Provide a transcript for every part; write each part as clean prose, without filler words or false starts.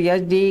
PhD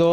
2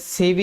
CV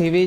CV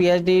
PhD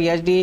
PhD